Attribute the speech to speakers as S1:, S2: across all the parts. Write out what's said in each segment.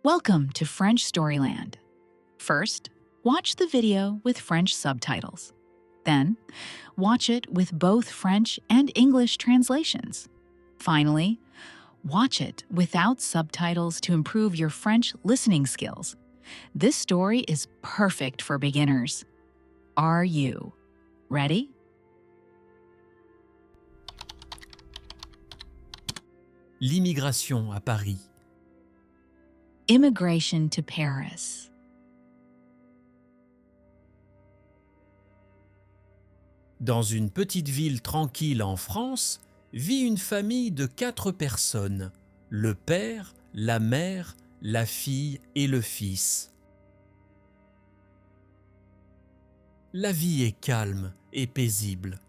S1: Welcome to French Storyland. First, watch the video with French subtitles. Then, watch it with both French and English translations. Finally, watch it without subtitles to improve your French listening skills. This story is perfect for beginners. Are you ready?
S2: L'immigration à Paris.
S1: Immigration to Paris.
S2: Dans une petite ville tranquille en France, vit une famille de 4 personnes, le père, la mère, la fille et le fils. La vie est calme et paisible.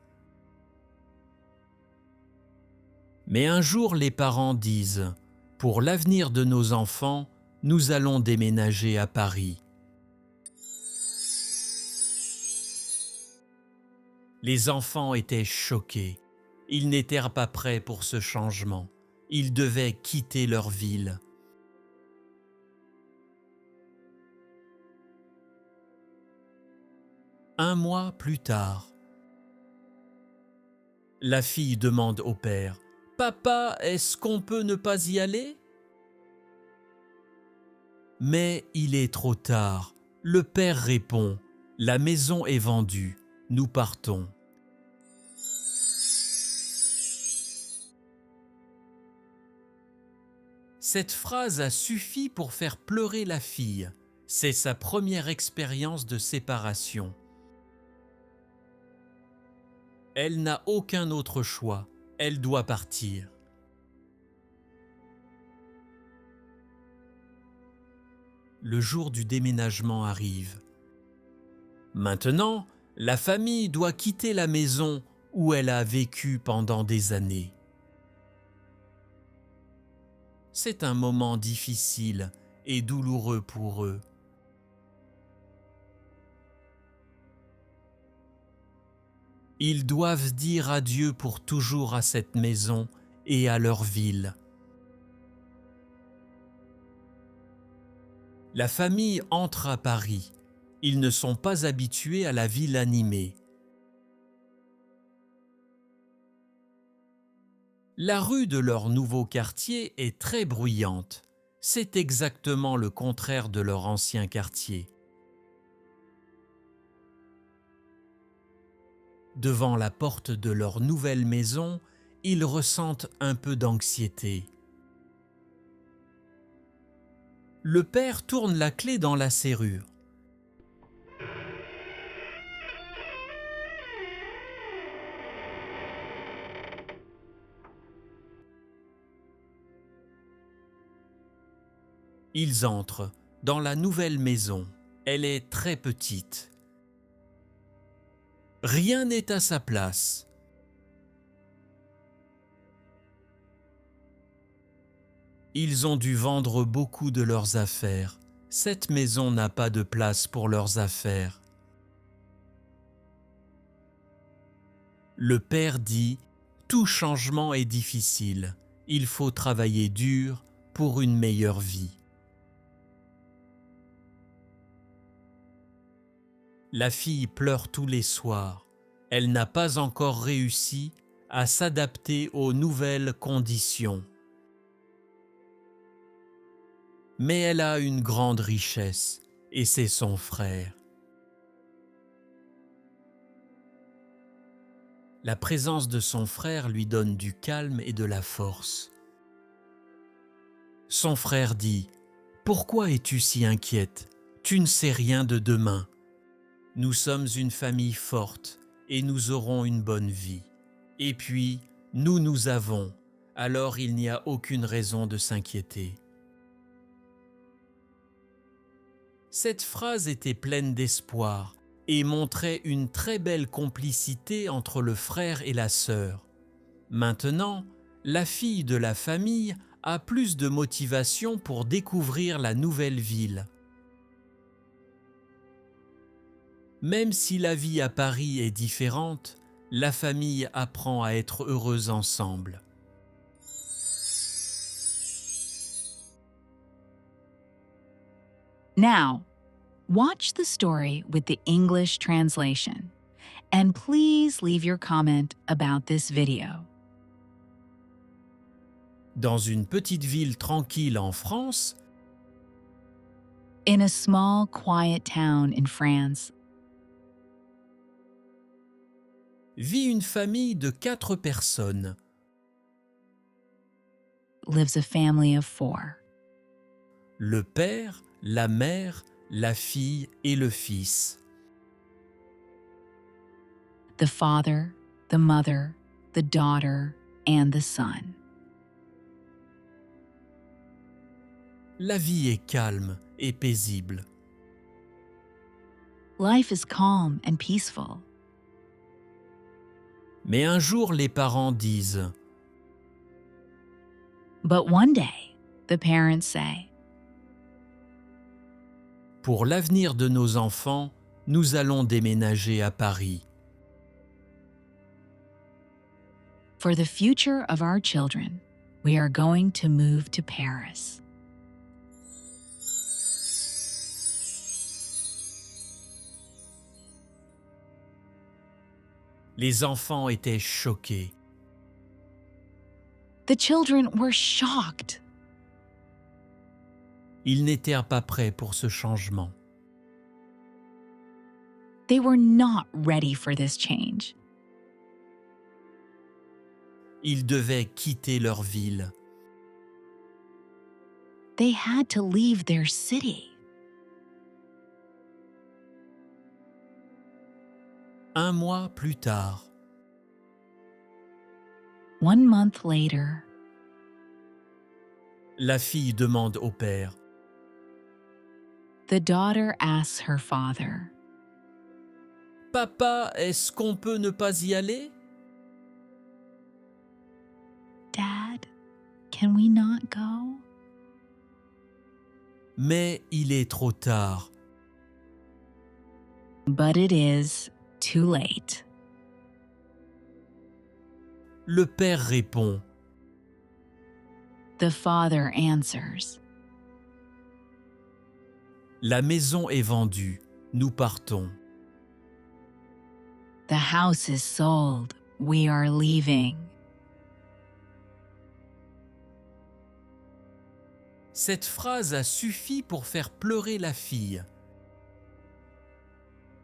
S2: Mais un jour, les parents disent « Pour l'avenir de nos enfants, nous allons déménager à Paris. » Les enfants étaient choqués. Ils n'étaient pas prêts pour ce changement. Ils devaient quitter leur ville. Un mois plus tard, la fille demande au père « Papa, est-ce qu'on peut ne pas y aller ?» Mais il est trop tard. Le père répond « La maison est vendue, nous partons. » Cette phrase a suffi pour faire pleurer la fille. C'est sa première expérience de séparation. Elle n'a aucun autre choix. Elle doit partir. Le jour du déménagement arrive. Maintenant, la famille doit quitter la maison où elle a vécu pendant des années. C'est un moment difficile et douloureux pour eux. Ils doivent dire adieu pour toujours à cette maison et à leur ville. La famille entre à Paris. Ils ne sont pas habitués à la ville animée. La rue de leur nouveau quartier est très bruyante. C'est exactement le contraire de leur ancien quartier. Devant la porte de leur nouvelle maison, ils ressentent un peu d'anxiété. Le père tourne la clé dans la serrure. Ils entrent dans la nouvelle maison. Elle est très petite. Rien n'est à sa place. Ils ont dû vendre beaucoup de leurs affaires. Cette maison n'a pas de place pour leurs affaires. Le père dit « Tout changement est difficile. Il faut travailler dur pour une meilleure vie. » La fille pleure tous les soirs. Elle n'a pas encore réussi à s'adapter aux nouvelles conditions. Mais elle a une grande richesse, et c'est son frère. La présence de son frère lui donne du calme et de la force. Son frère dit « Pourquoi es-tu si inquiète? Tu ne sais rien de demain. Nous sommes une famille forte et nous aurons une bonne vie. Et puis, nous avons, alors il n'y a aucune raison de s'inquiéter. » Cette phrase était pleine d'espoir et montrait une très belle complicité entre le frère et la sœur. Maintenant, la fille de la famille a plus de motivation pour découvrir la nouvelle ville. Même si la vie à Paris est différente, la famille apprend à être heureuse ensemble.
S1: Now, watch the story with the English translation, and please leave your comment about this video.
S2: Dans une petite ville tranquille en France,
S1: In a small, quiet town in France,
S2: vit une famille de 4 personnes.
S1: lives a family of 4.
S2: Le père, la mère, la fille et le fils.
S1: The father, the mother, the daughter, and the son.
S2: La vie est calme et paisible.
S1: Life is calm and peaceful.
S2: Mais un jour, les parents disent
S1: But one day, the parents say,
S2: « Pour l'avenir de nos enfants, nous allons déménager à Paris.
S1: For the future of our children, we are going to move to Paris. »
S2: Les enfants étaient choqués.
S1: The children were shocked.
S2: Ils n'étaient pas prêts pour ce changement.
S1: They were not ready for this change.
S2: Ils devaient quitter leur ville.
S1: They had to leave their city.
S2: Un mois plus tard,
S1: 1 month later,
S2: la fille demande au père
S1: the daughter asks her father,
S2: « Papa, est-ce qu'on peut ne pas y aller ?»
S1: Dad, can we not go?
S2: Mais il est trop tard.
S1: But it is too late.
S2: Le père répond
S1: The father answers,
S2: « La maison est vendue, nous partons.
S1: The house is sold, we are leaving.
S2: Cette phrase a suffi pour faire pleurer la fille.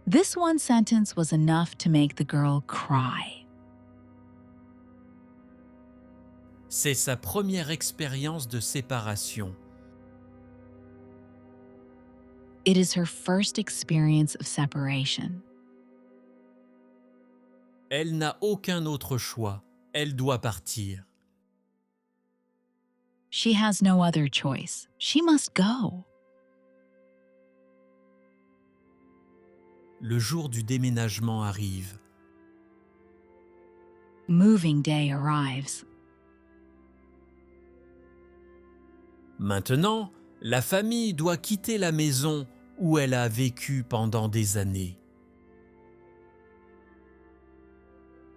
S1: This one sentence was enough to make the girl cry.
S2: C'est sa première expérience de séparation.
S1: It is her first experience of separation.
S2: Elle n'a aucun autre choix. Elle doit partir.
S1: She has no other choice. She must go.
S2: Le jour du déménagement arrive.
S1: Moving day arrives.
S2: Maintenant, la famille doit quitter la maison où elle a vécu pendant des années.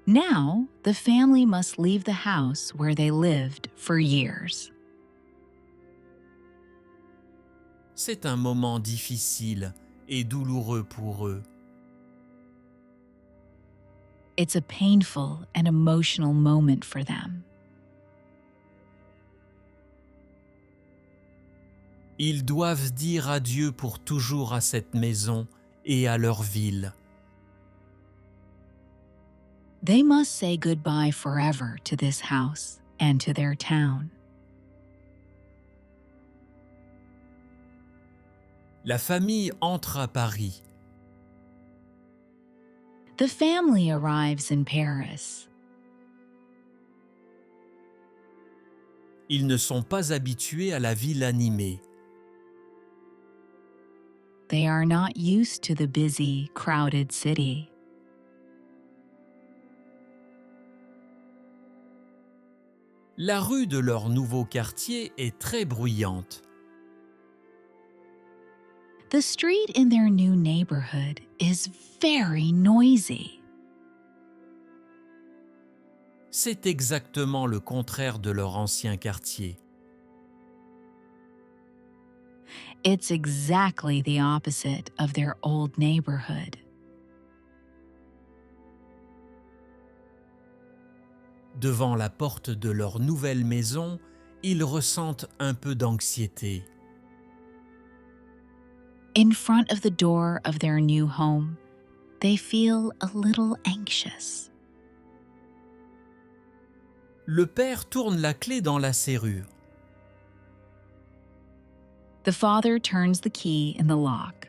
S1: Now, the family must leave the house where they lived for years.
S2: C'est un moment difficile et douloureux pour eux.
S1: It's a painful and emotional moment for them.
S2: Ils doivent dire adieu pour toujours à cette maison et à leur ville.
S1: They must say goodbye forever to this house and to their town.
S2: La famille entre à Paris.
S1: The family arrives in Paris.
S2: Ils ne sont pas habitués à la ville animée.
S1: They are not used to the busy, crowded city.
S2: La rue de leur nouveau quartier est très bruyante.
S1: The street in their new neighborhood is very noisy.
S2: C'est exactement le contraire de leur ancien quartier.
S1: It's exactly the opposite of their old neighborhood.
S2: Devant la porte de leur nouvelle maison, ils ressentent un peu d'anxiété.
S1: In front of the door of their new home, they feel a little anxious.
S2: Le père tourne la clé dans la serrure.
S1: The father turns the key in the lock.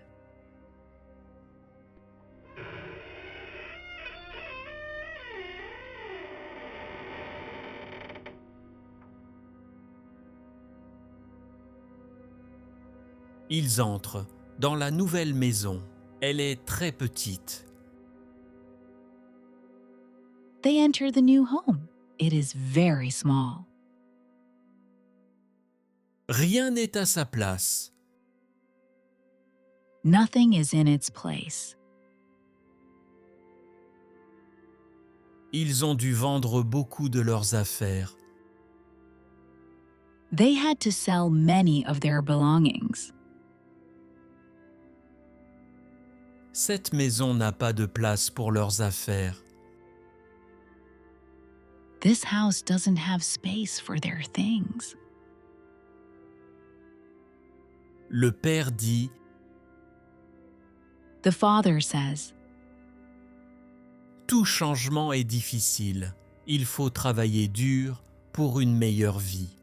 S2: Ils entrent dans la nouvelle maison. Elle est très petite.
S1: They enter the new home. It is very small.
S2: Rien n'est à sa place.
S1: Nothing is in its place.
S2: Ils ont dû vendre beaucoup de leurs affaires.
S1: They had to sell many of their belongings.
S2: Cette maison n'a pas de place pour leurs affaires.
S1: This house doesn't have space for their things.
S2: Le père dit
S1: The father says,
S2: « Tout changement est difficile. Il faut travailler dur pour une meilleure vie. »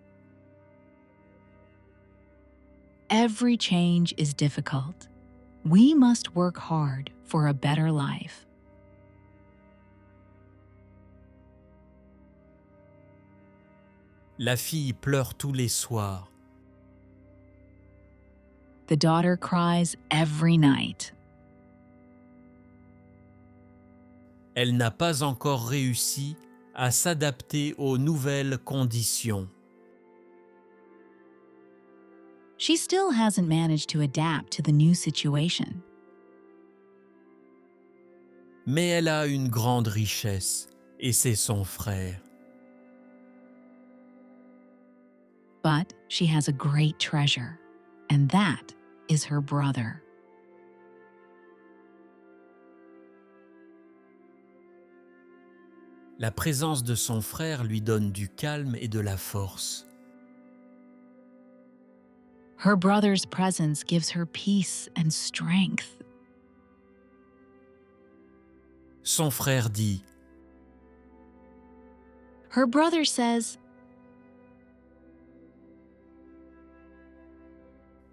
S1: Every change is difficult. We must work hard for a better life.
S2: La fille pleure tous les soirs.
S1: The daughter cries every night.
S2: Elle n'a pas encore réussi à s'adapter aux nouvelles conditions.
S1: She still hasn't managed to adapt to the new situation.
S2: Mais elle a une grande richesse, et c'est son frère.
S1: But she has a great treasure, and that is her brother.
S2: La présence de son frère lui donne du calme et de la force.
S1: Her brother's presence gives her peace and strength.
S2: Son frère dit
S1: Her brother says,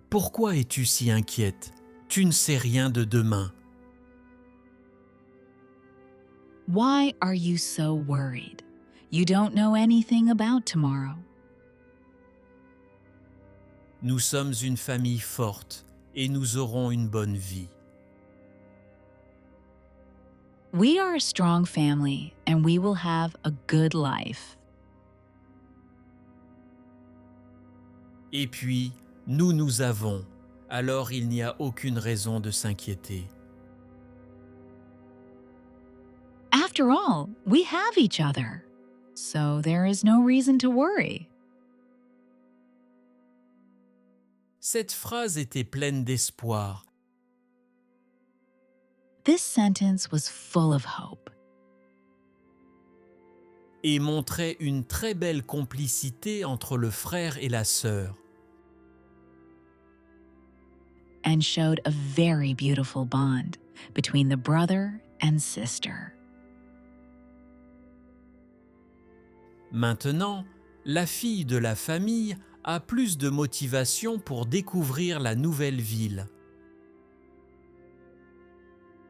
S2: « Pourquoi es-tu si inquiète? Tu ne sais rien de demain. »
S1: Why are you so worried? You don't know anything about tomorrow.
S2: Nous sommes une famille forte et nous aurons une bonne vie.
S1: We are a strong family and we will have a good life.
S2: Et puis, nous avons, alors il n'y a aucune raison de s'inquiéter.
S1: After all, we have each other, so there is no reason to worry.
S2: Cette phrase était pleine d'espoir.
S1: This sentence was full of hope
S2: Et montrait une très belle complicité entre le frère et la sœur.
S1: and showed a very beautiful bond between the brother and sister.
S2: Maintenant, la fille de la famille a plus de motivation pour découvrir la nouvelle ville.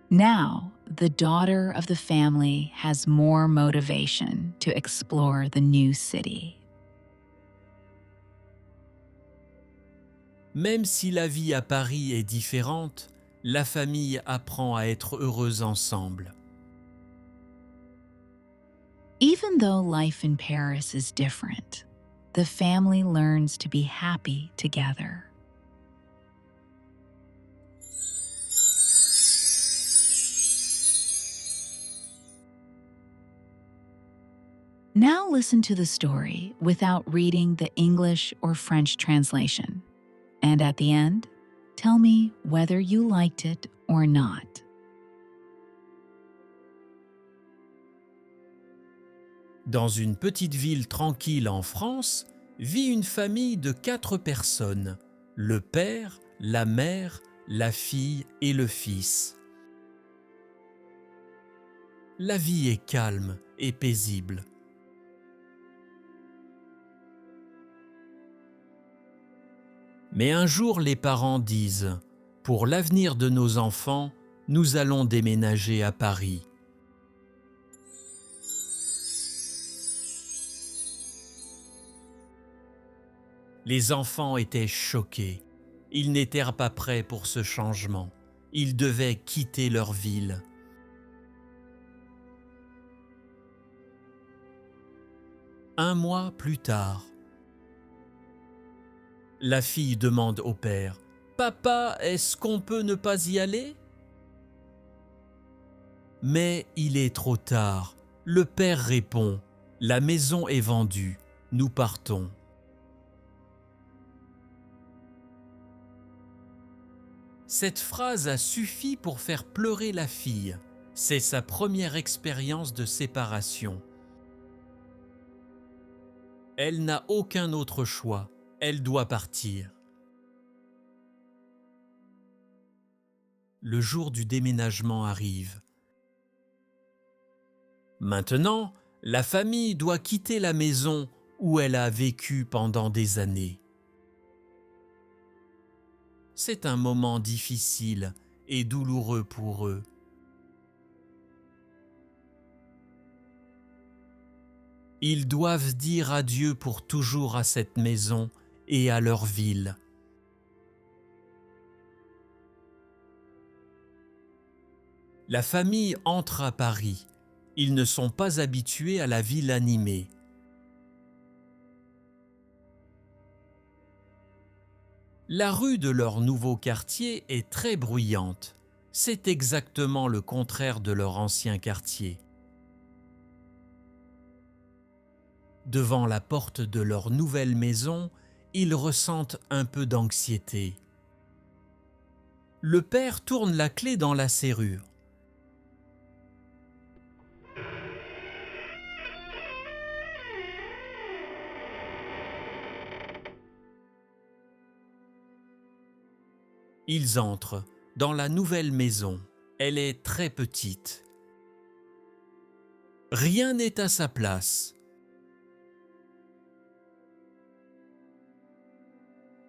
S1: Now, the daughter of the family has more motivation to explore the new city.
S2: Même si la vie à Paris est différente, la famille apprend à être heureuse ensemble.
S1: Even though life in Paris is different, the family learns to be happy together. Now listen to the story without reading the English or French translation. And at the end, Tell me whether you liked it or not.
S2: Dans une petite ville tranquille en France, vit une famille de 4 personnes, le père, la mère, la fille et le fils. La vie est calme et paisible. Mais un jour, les parents disent « Pour l'avenir de nos enfants, nous allons déménager à Paris. » Les enfants étaient choqués. Ils n'étaient pas prêts pour ce changement. Ils devaient quitter leur ville. Un mois plus tard, la fille demande au père « Papa, est-ce qu'on peut ne pas y aller ?» Mais il est trop tard. Le père répond « La maison est vendue, nous partons. » Cette phrase a suffi pour faire pleurer la fille. C'est sa première expérience de séparation. Elle n'a aucun autre choix. Elle doit partir. Le jour du déménagement arrive. Maintenant, la famille doit quitter la maison où elle a vécu pendant des années. C'est un moment difficile et douloureux pour eux. Ils doivent dire adieu pour toujours à cette maison et à leur ville. La famille entre à Paris. Ils ne sont pas habitués à la ville animée. La rue de leur nouveau quartier est très bruyante. C'est exactement le contraire de leur ancien quartier. Devant la porte de leur nouvelle maison, ils ressentent un peu d'anxiété. Le père tourne la clé dans la serrure. Ils entrent dans la nouvelle maison. Elle est très petite. Rien n'est à sa place.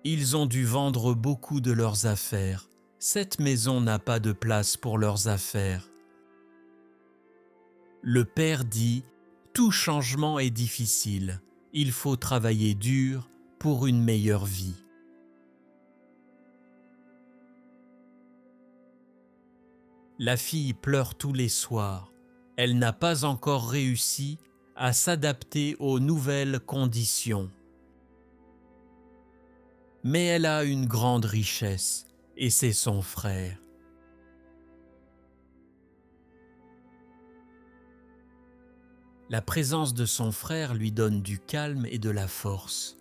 S2: Ils ont dû vendre beaucoup de leurs affaires. Cette maison n'a pas de place pour leurs affaires. Le père dit « Tout changement est difficile. Il faut travailler dur pour une meilleure vie. » La fille pleure tous les soirs. Elle n'a pas encore réussi à s'adapter aux nouvelles conditions. Mais elle a une grande richesse, et c'est son frère. La présence de son frère lui donne du calme et de la force.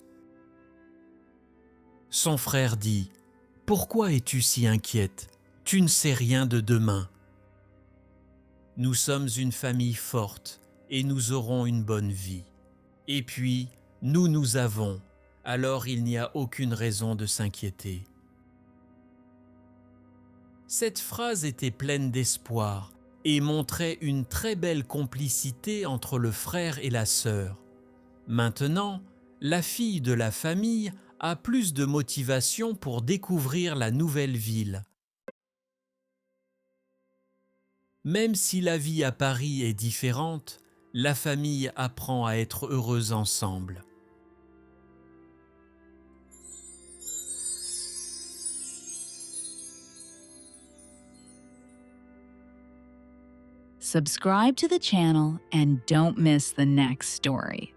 S2: Son frère dit « Pourquoi es-tu si inquiète ? Tu ne sais rien de demain. Nous sommes une famille forte et nous aurons une bonne vie. Et puis, nous avons, alors il n'y a aucune raison de s'inquiéter. » Cette phrase était pleine d'espoir et montrait une très belle complicité entre le frère et la sœur. Maintenant, la fille de la famille a plus de motivation pour découvrir la nouvelle ville. Même si la vie à Paris est différente, la famille apprend à être heureuse ensemble.
S1: Subscribe to the channel and don't miss the next story.